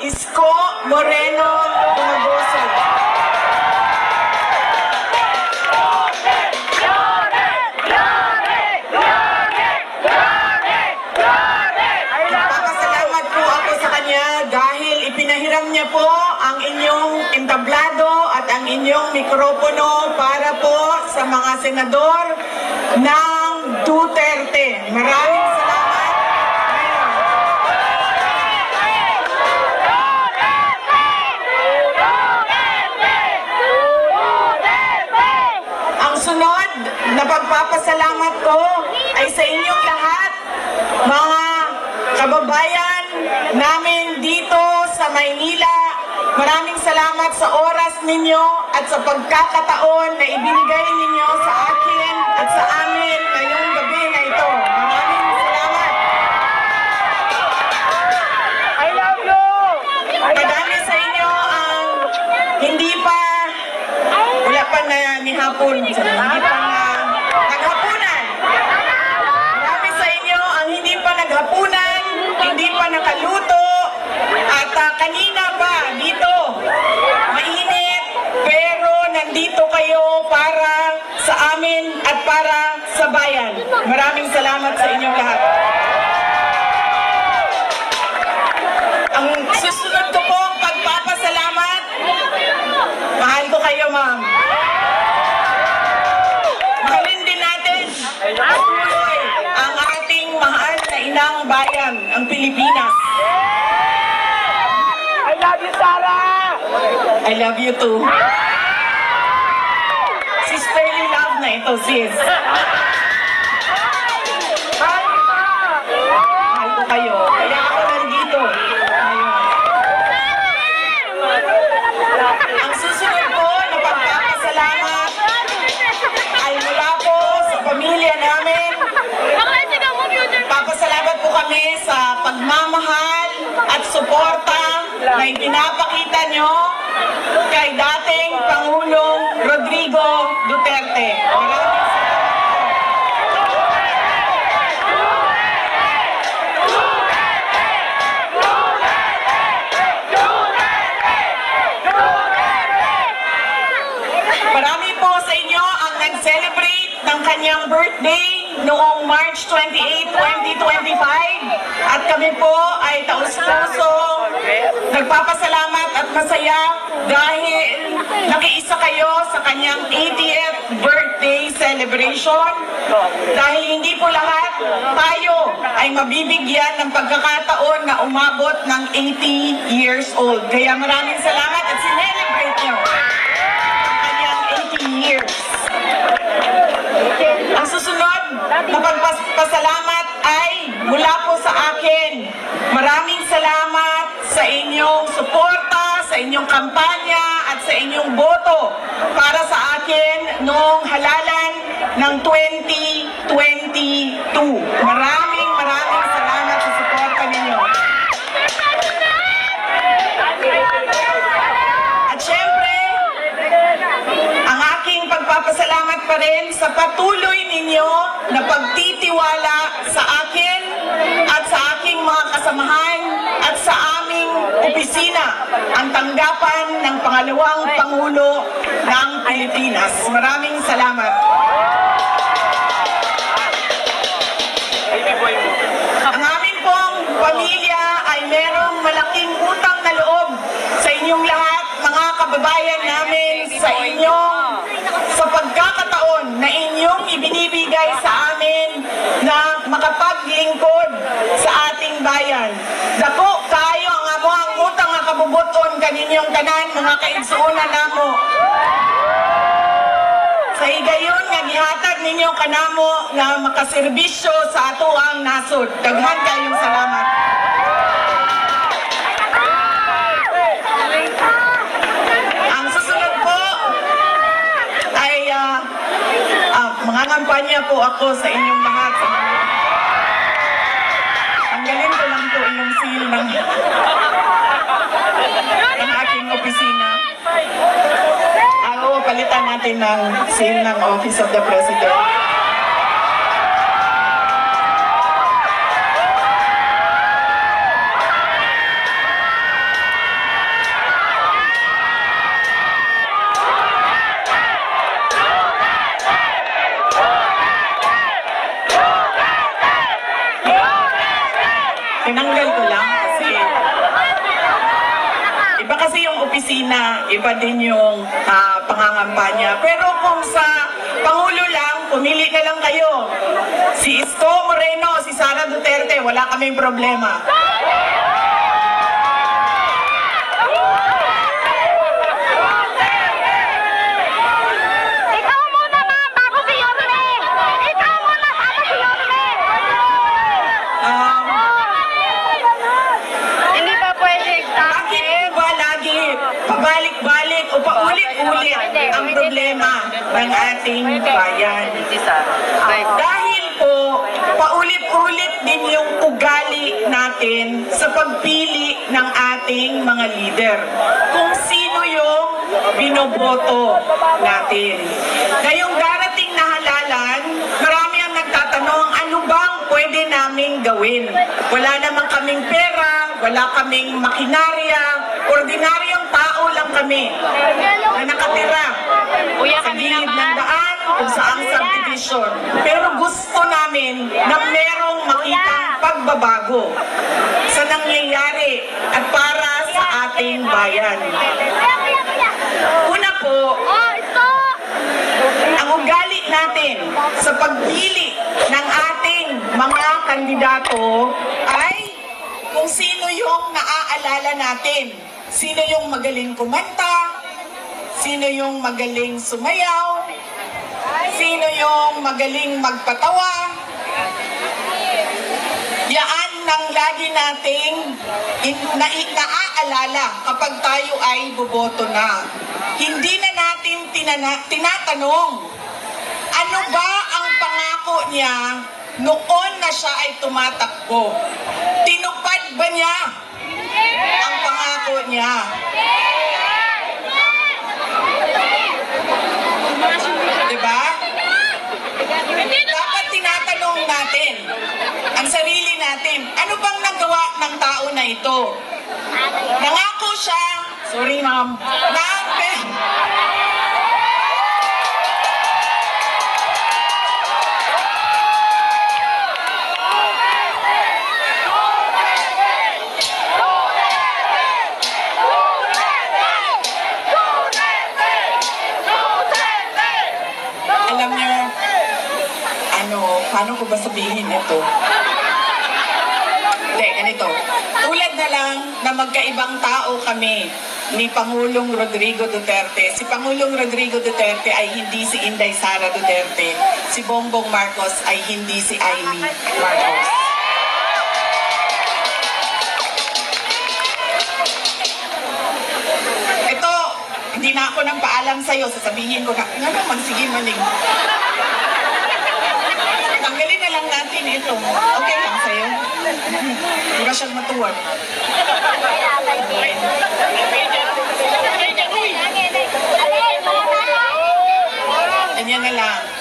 Isko Moreno Dumagoso. Nagpapasalamat po ako sa kanya dahil ipinahiram niya po ang inyong entablado at ang inyong mikropono para po sa mga senador ng Duterte. Maraming salamat. Ang sunod na pagpapasalamat ko ay sa inyong lahat, mga kababayan namin dito sa Maynila. Maraming salamat sa oras ninyo at sa pagkakataon na ibinigay ninyo sa akin at sa amin ngayong gabi na ito. Maraming salamat. I love you! Madami sa inyo ang hindi pa, wala pa na ni hapon, hindi pa na naghapunan. Marami sa inyo ang hindi pa naghapunan, hindi pa nakaluto, at kanina pa dito, mainit, pero nandito kayo para sa amin at para sa bayan. Maraming salamat sa inyong lahat. Ang susunod ko pong pagpapasalamat, mahal ko kayo, ma'am. Mahalin din natin patuloy ang ating mahal na inang bayan, ang Pilipinas. I love you, Sarah! I love you too. Sisterly love na ito, sis. Mahal ko kayo. Kaya ako nandito. Ang susunod ko na pagpapasalamat ay mula po sa pamilya namin. Papasalamat po kami sa pagmamahal at suporta na ipinapakita nyo kay dating Pangulong Rodrigo Duterte. Maraming marami po sa inyo ang nag-celebrate ng kanyang birthday noong March 28, 2025 at kami po ay taus-puso nagpapasalamat at masaya dahil nakiisa kayo sa kanyang 80th birthday celebration. Dahil hindi po lahat tayo ay mabibigyan ng pagkakataon na umabot ng 80 years old. Kaya maraming salamat at sinelebrate nyo ang kanyang 80 years. Ang susunod na pagpasalamat ay mula po sa akin. Maraming salamat sa inyong suporta, sa inyong kampanya at sa inyong boto para sa akin noong halalan ng 2022. Maraming salamat sa suporta ninyo. At syempre, ang aking pagpapasalamat pa rin sa patuloy ninyo na pagtitiwala sa akin at sa aking mga kasamahan at sa aming opisina, ang tanggapan ng pangalawang Pangulo ng Pilipinas. Maraming salamat. Ang amin pong pamilya ay merong malaking utang na loob sa inyong lahat, mga kababayan namin, sa inyong sa pagkakataon na inyong ibinibigay sa amin na makapaglingkod sa ating bayan. Dako kayo ang amo ang utang nga kabubuton kaninyong tanan, mga kaigsuonan namo. Sa higayon nga gihatag ninyo kanamo nga makaserbisyo sa ato ang nasod. Daghan kayong salamat. Ang susunod po ay mga kampanya po ako sa inyong lahat. Tanggalin ko lang po yung seal ng aking opisina. Palitan natin ng seal ng Office of the President. mahina, iba din yung pangangampanya. Pero kung sa Pangulo lang, pumili na lang kayo. Si Isko Moreno, si Sara Duterte, wala kaming problema. Ikaw muna ma, bago si Yorme. Ikaw muna, bago si Yorme. Hindi pa pwede Bakit ba lagi pabalik-balik o paulit-ulit ang problema ng ating bayan? Dahil po, paulit-ulit din yung ugali natin sa pagpili ng ating mga leader. Kung sino yung binoboto natin. Ngayong darating na halalan, marami ang nagtatanong, ano bang pwede naming gawin? Wala naman kaming pera, wala kaming makinarya, ordinaryong tao lang kami na nakatira sa gilid ng daan kung saang subdivision. Pero gusto namin na merong makitang pagbabago sa nangyayari at para sa ating bayan. Una po, ang ugali natin sa pagpili ng ating mga kandidato ay kung sino yung naaalala natin. Sino yung magaling kumanta, sino yung magaling sumayaw, sino yung magaling magpatawa. Yaan nang lagi nating naaalala kapag tayo ay boboto na. Hindi na natin tinatanong, ano ba ang pangako niya noon na siya ay tumatakbo? Tinupad ba niya ang pangako niya? Diba? Dapat tinatanong natin ang sarili natin, ano bang nagawa ng tao na ito? Nangako siya, sorry ma'am, alam niyo, paano ko ba sabihin ito? Hindi, ganito. Tulad na lang na magkaibang tao kami ni Pangulong Rodrigo Duterte. Si Pangulong Rodrigo Duterte ay hindi si Inday Sara Duterte. Si Bongbong Marcos ay hindi si Amy Marcos. Ito, hindi na ako nang paalam sa'yo. Sasabihin ko na, nga naman, sige maning. Tanggalin na lang natin ito. Okay lang sa'yo? Hindi ka siyang matuwag. Ganyan na lang.